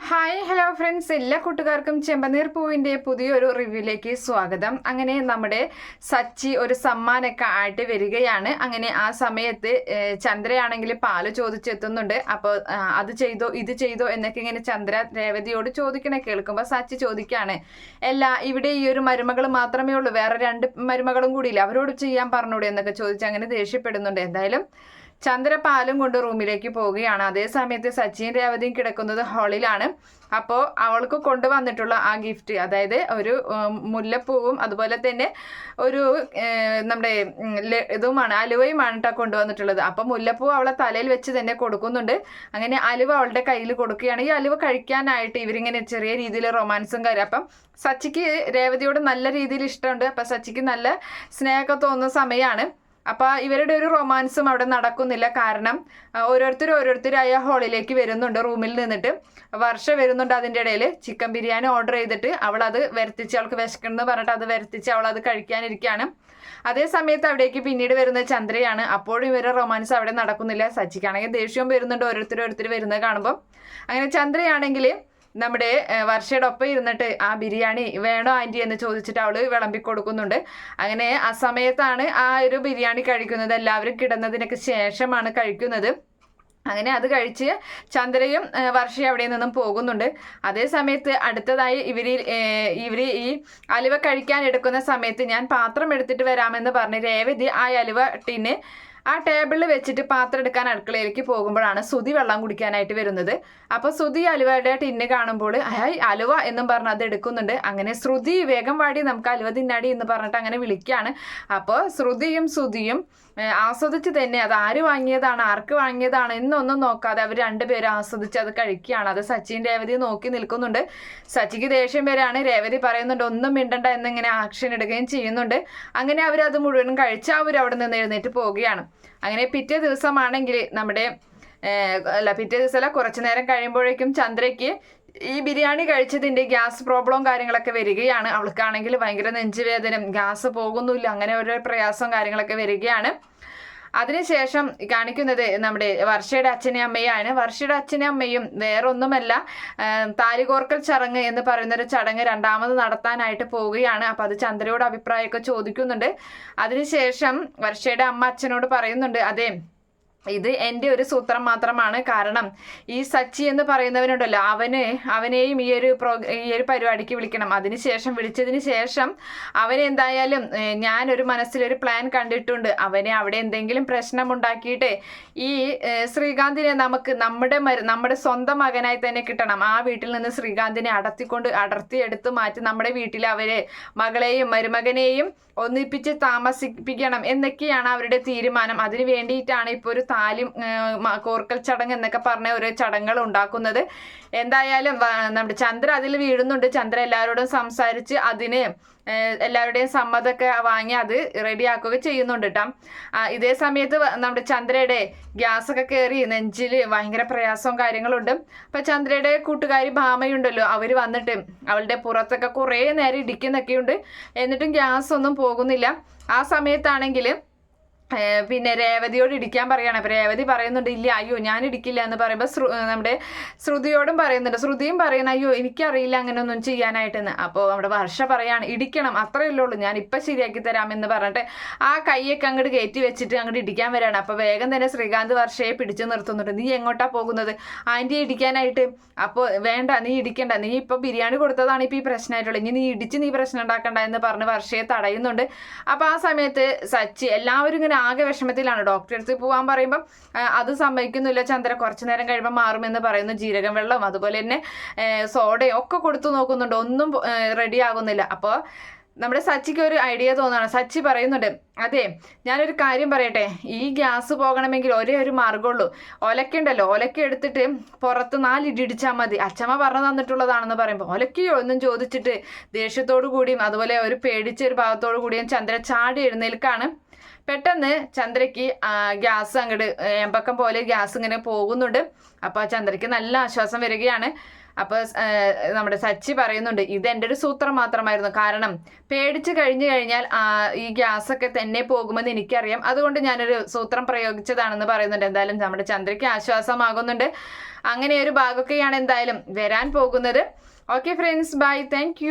Hi hello friends, എല്ലാ കൂട്ടുകാർക്കും ചെമ്പനീർ പൂവിൻ്റെ പുതിയൊരു റിവ്യൂയിലേക്ക് സ്വാഗതം. അങ്ങനെ നമ്മുടെ സച്ചി ഒരു സമ്മാനമൊക്കെ ആയിട്ട് വരികയാണ്. അങ്ങനെ ആ സമയത്ത് ചന്ദ്രയാണെങ്കിൽ പാല് ചോദിച്ചെത്തുന്നുണ്ട്. അപ്പോൾ അത് ചെയ്തോ ഇത് ചെയ്തോ എന്നൊക്കെ ഇങ്ങനെ ചന്ദ്ര രേവതിയോട് ചോദിക്കണേ കേൾക്കുമ്പോൾ സച്ചി ചോദിക്കുകയാണ്, ഇവിടെ ഈ ഒരു മരുമകൾ മാത്രമേ ഉള്ളൂ, വേറെ 2 മരുമകളും കൂടിയില്ല, അവരോട് ചെയ്യാൻ പറഞ്ഞൂടെ എന്നൊക്കെ ചോദിച്ച് അങ്ങനെ ദേഷ്യപ്പെടുന്നുണ്ട്. എന്തായാലും ചന്ദ്ര പാലും കൊണ്ട് റൂമിലേക്ക് പോവുകയാണ്. അതേ സമയത്ത് സച്ചിൻ രേവതിയും കിടക്കുന്നത് ഹാളിലാണ്. അപ്പോൾ അവൾക്ക് കൊണ്ടുവന്നിട്ടുള്ള ആ ഗിഫ്റ്റ്, അതായത് ഒരു മുല്ലപ്പൂവും അതുപോലെ തന്നെ ഒരു നമ്മുടെ ഇതുമാണ്, അലുവയുമാണ് കേട്ടോ കൊണ്ടുവന്നിട്ടുള്ളത്. അപ്പം മുല്ലപ്പൂ അവളെ തലയിൽ വെച്ച് തന്നെ കൊടുക്കുന്നുണ്ട്. അങ്ങനെ അലുവ അവളുടെ കയ്യിൽ കൊടുക്കുകയാണ്. ഈ അലുവ കഴിക്കാനായിട്ട് ഇവരിങ്ങനെ ചെറിയ രീതിയിൽ റൊമാൻസും കാര്യം. അപ്പം സച്ചിക്ക് രേവതിയോട് നല്ല രീതിയിൽ ഇഷ്ടമുണ്ട്. അപ്പം സച്ചിക്ക് നല്ല സ്നേഹമൊക്കെ തോന്നുന്ന സമയമാണ്. അപ്പോൾ ഇവരുടെ ഒരു റൊമാൻസും അവിടെ നടക്കുന്നില്ല. കാരണം ഓരോരുത്തരായി ഹാളിലേക്ക് വരുന്നുണ്ട്. റൂമിൽ നിന്നിട്ട് വർഷ വരുന്നുണ്ട്. അതിൻ്റെ ഇടയിൽ ചിക്കൻ ബിരിയാണി ഓർഡർ ചെയ്തിട്ട് അവൾ അത് വരുത്തിച്ച്, അവൾക്ക് വിശക്കണമെന്ന് പറഞ്ഞിട്ട് അത് വരുത്തിച്ച് അവൾ അത് കഴിക്കാനിരിക്കുകയാണ്. അതേ സമയത്ത് അവിടേക്ക് പിന്നീട് വരുന്നത് ചന്ദ്രയാണ്. അപ്പോഴും ഇവരുടെ റൊമാൻസ് അവിടെ നടക്കുന്നില്ല. സച്ചിക്കാണെങ്കിൽ ദേഷ്യവും വരുന്നുണ്ട് ഓരോരുത്തർ വരുന്നത് കാണുമ്പോൾ. അങ്ങനെ ചന്ദ്രയാണെങ്കിൽ നമ്മുടെ വർഷയുടെ ഒപ്പം ഇരുന്നിട്ട് ആ ബിരിയാണി വേണോ ആൻറ്റി എന്ന് ചോദിച്ചിട്ട് അവൾ വിളമ്പി കൊടുക്കുന്നുണ്ട്. അങ്ങനെ ആ സമയത്താണ് ആ ഒരു ബിരിയാണി കഴിക്കുന്നത്. എല്ലാവരും കിടന്നതിനൊക്കെ ശേഷമാണ് കഴിക്കുന്നത്. അങ്ങനെ അത് കഴിച്ച് ചന്ദ്രയും വർഷയും അവിടെ നിന്നും പോകുന്നുണ്ട്. അതേ സമയത്ത് അടുത്തതായി ഇവർ ഈ അലുവ കഴിക്കാൻ എടുക്കുന്ന സമയത്ത് ഞാൻ പാത്രം എടുത്തിട്ട് വരാമെന്ന് പറഞ്ഞ് രേവതി ആ അലുവ ടിന് ആ ടേബിളിൽ വെച്ചിട്ട് പാത്രം എടുക്കാൻ അടുക്കളയിലേക്ക് പോകുമ്പോഴാണ് ശ്രുതി വെള്ളം കുടിക്കാനായിട്ട് വരുന്നത്. അപ്പോൾ ശ്രുതി അലുവയുടെ ടിന്ന് കാണുമ്പോൾ അലുവ എന്നും പറഞ്ഞ് അത് എടുക്കുന്നുണ്ട്. അങ്ങനെ ശ്രുതി വേഗം വാടി, നമുക്ക് അലുവ തിന്നാടി എന്ന് പറഞ്ഞിട്ട് അങ്ങനെ വിളിക്കുകയാണ്. അപ്പോൾ ശ്രുതിയും ആസ്വദിച്ച് തന്നെ അത് ആര് വാങ്ങിയതാണ് ആർക്ക് വാങ്ങിയതാണ് എന്നൊന്നും നോക്കാതെ അവർ രണ്ടുപേരും ആസ്വദിച്ച് അത് കഴിക്കുകയാണ്. അത് സച്ചിൻ രേവതി നോക്കി നിൽക്കുന്നുണ്ട്. സച്ചിക്ക് ദേഷ്യം വരെയാണ്. രേവതി പറയുന്നുണ്ട് ഒന്നും മിണ്ടണ്ട എന്നിങ്ങനെ ആക്ഷൻ ഇടുകയും ചെയ്യുന്നുണ്ട്. അങ്ങനെ അവരത് മുഴുവനും കഴിച്ച് അവിടെ നിന്ന് എഴുന്നേറ്റ് പോവുകയാണ്. അങ്ങനെ പിറ്റേ ദിവസമാണെങ്കിൽ പിറ്റേ ദിവസമല്ല, കുറച്ചു നേരം കഴിയുമ്പോഴേക്കും ചന്ദ്രയ്ക്ക് ഈ ബിരിയാണി കഴിച്ചതിൻ്റെ ഗ്യാസ് പ്രോബ്ലവും കാര്യങ്ങളൊക്കെ വരികയാണ്. അവൾക്കാണെങ്കിൽ ഭയങ്കര നെഞ്ചുവേദന, ഗ്യാസ് പോകുന്നില്ല, അങ്ങനെ ഓരോ പ്രയാസവും കാര്യങ്ങളൊക്കെ വരികയാണ്. അതിനുശേഷം കാണിക്കുന്നത് നമ്മുടെ വർഷയുടെ അച്ഛനെയും അമ്മയാണ്. വർഷയുടെ അച്ഛനും അമ്മയും വേറൊന്നുമല്ല, താലികോർക്കൽ ചടങ്ങ് എന്ന് പറയുന്നൊരു ചടങ്ങ് രണ്ടാമത് നടത്താനായിട്ട് പോവുകയാണ്. അപ്പം അത് ചന്ദ്രയോട് അഭിപ്രായമൊക്കെ ചോദിക്കുന്നുണ്ട്. അതിനുശേഷം വർഷയുടെ അമ്മ അച്ഛനോട് പറയുന്നുണ്ട്, അതെ ഇത് എൻ്റെ ഒരു സൂത്രം മാത്രമാണ്. കാരണം ഈ സച്ചി എന്ന് പറയുന്നവനുണ്ടല്ലോ, അവനെയും ഈ ഒരു പരിപാടിക്ക് വിളിക്കണം. വിളിച്ചതിന് ശേഷം അവനെന്തായാലും ഞാനൊരു മനസ്സിലൊരു പ്ലാൻ കണ്ടിട്ടുണ്ട്. അവനെ അവിടെ എന്തെങ്കിലും പ്രശ്നമുണ്ടാക്കിയിട്ട് ഈ ശ്രീകാന്തിനെ നമുക്ക് നമ്മുടെ സ്വന്തം മകനായി തന്നെ കിട്ടണം. ആ വീട്ടിൽ നിന്ന് ശ്രീകാന്തിനെ അടർത്തിയെടുത്ത് മാറ്റി നമ്മുടെ വീട്ടിൽ അവരെ മകളെയും മരുമകനെയും ഒന്നിപ്പിച്ച് താമസിപ്പിക്കണം എന്നൊക്കെയാണ് അവരുടെ തീരുമാനം. അതിന് വേണ്ടിയിട്ടാണ് ഇപ്പോൾ ഒരു കോർക്കൽ ചടങ്ങ് എന്നൊക്കെ പറഞ്ഞ ഓരോ ചടങ്ങുകൾ ഉണ്ടാക്കുന്നത്. എന്തായാലും നമ്മുടെ ചന്ദ്ര അതിൽ വീഴുന്നുണ്ട്. ചന്ദ്ര എല്ലാവരോടും സംസാരിച്ച് അതിന് എല്ലാവരുടെയും സമ്മതമൊക്കെ വാങ്ങി അത് റെഡിയാക്കുക ചെയ്യുന്നുണ്ട് കേട്ടോ. ഇതേ സമയത്ത് നമ്മുടെ ചന്ദ്രയുടെ ഗ്യാസൊക്കെ കയറി നെഞ്ചിൽ ഭയങ്കര പ്രയാസവും കാര്യങ്ങളുണ്ട്. അപ്പം ചന്ദ്രയുടെ കൂട്ടുകാരി ഭാമയുണ്ടല്ലോ, അവർ വന്നിട്ട് അവളുടെ പുറത്തൊക്കെ കുറേ നേരം ഇടിക്കുന്നൊക്കെയുണ്ട്. എന്നിട്ടും ഗ്യാസ് ഒന്നും പോകുന്നില്ല. ആ സമയത്താണെങ്കിൽ പിന്നെ രേവതിയോട് ഇടിക്കാൻ പറയാണ്. അപ്പോൾ രേവതി പറയുന്നുണ്ട്, ഇല്ല അയ്യോ ഞാൻ ഇടിക്കില്ല എന്ന് പറയുമ്പോൾ നമ്മുടെ ശ്രുതിയോടും പറയുന്നുണ്ട്. ശ്രുതിയും പറയുന്നത് അയ്യോ എനിക്കറിയില്ല അങ്ങനെയൊന്നും ചെയ്യാനായിട്ടെന്ന്. അപ്പോൾ നമ്മുടെ വർഷ പറയാണ്, ഇടിക്കണം അത്രയല്ലേ ഉള്ളൂ, ഞാൻ ഇപ്പം ശരിയാക്കി തരാമെന്ന് പറഞ്ഞിട്ട് ആ കൈയൊക്കെ അങ്ങോട്ട് കയറ്റി വെച്ചിട്ട് അങ്ങോട്ട് ഇടിക്കാൻ വരികയാണ്. അപ്പോൾ വേഗം തന്നെ ശ്രീകാന്ത് വർഷയെ പിടിച്ചു നിർത്തുന്നുണ്ട്. നീ എങ്ങോട്ടാ പോകുന്നത്? ആൻറ്റി ഇടിക്കാനായിട്ട്. അപ്പോൾ വേണ്ട, നീ ഇടിക്കണ്ട, നീ ഇപ്പോൾ ബിരിയാണി കൊടുത്തതാണ് ഇപ്പോൾ ഈ പ്രശ്നമായിട്ടുള്ളത്, ഇനി നീ ഇടിച്ച് നീ പ്രശ്നം ഉണ്ടാക്കണ്ട എന്ന് പറഞ്ഞ് വർഷയെ തടയുന്നുണ്ട്. അപ്പോൾ ആ സമയത്ത് സച്ചി എല്ലാവരും ഇങ്ങനെ ആകെ വിഷമത്തിലാണ്. ഡോക്ടറെ അടുത്ത് പോകാൻ പറയുമ്പം അത് സമ്മതിക്കുന്നില്ല. ചന്ദ്ര കുറച്ചു നേരം കഴിയുമ്പോൾ മാറുമെന്ന് പറയുന്നു. ജീരകം വെള്ളം അതുപോലെ തന്നെ സോഡയും ഒക്കെ കൊടുത്തു നോക്കുന്നുണ്ട്, ഒന്നും റെഡി ആകുന്നില്ല. അപ്പോൾ നമ്മുടെ സച്ചിക്ക് ഒരു ഐഡിയ തോന്നുകയാണ്. സച്ചി പറയുന്നുണ്ട്, അതെ ഞാനൊരു കാര്യം പറയട്ടെ, ഈ ഗ്യാസ് പോകണമെങ്കിൽ ഒരേ ഒരു മാർഗമുള്ളൂ. ഒലക്കുണ്ടല്ലോ, ഒലക്ക എടുത്തിട്ട് പുറത്ത് 4 ഇടിച്ചാൽ മതി, അച്ഛമ്മ പറഞ്ഞു തന്നിട്ടുള്ളതാണെന്ന് പറയുമ്പോൾ ഒലക്കയോ എന്നും ചോദിച്ചിട്ട് ദേഷ്യത്തോടു കൂടിയും അതുപോലെ ഒരു പേടിച്ചൊരു ഭാഗത്തോടു കൂടിയും ചന്ദ്ര ചാടി എഴുന്നേൽക്കാണ്. പെട്ടെന്ന് ചന്ദ്രയ്ക്ക് ഗ്യാസ് അങ്ങോട്ട് എമ്പക്കം പോലെ ഗ്യാസ് ഇങ്ങനെ പോകുന്നുണ്ട്. അപ്പോൾ ചന്ദ്രയ്ക്ക് നല്ല ആശ്വാസം വരികയാണ്. അപ്പോൾ നമ്മുടെ സച്ചി പറയുന്നുണ്ട് ഇത് എൻ്റെ ഒരു സൂത്രം മാത്രമായിരുന്നു, കാരണം പേടിച്ച് കഴിഞ്ഞു കഴിഞ്ഞാൽ ഈ ഗ്യാസൊക്കെ തന്നെ പോകുമെന്ന് എനിക്കറിയാം, അതുകൊണ്ട് ഞാനൊരു സൂത്രം പ്രയോഗിച്ചതാണെന്ന് പറയുന്നുണ്ട്. എന്തായാലും നമ്മുടെ ചന്ദ്രയ്ക്ക് ആശ്വാസമാകുന്നുണ്ട്. അങ്ങനെ ഒരു ഭാഗമൊക്കെയാണ് എന്തായാലും വരാൻ പോകുന്നത്. Okay friends, by, thank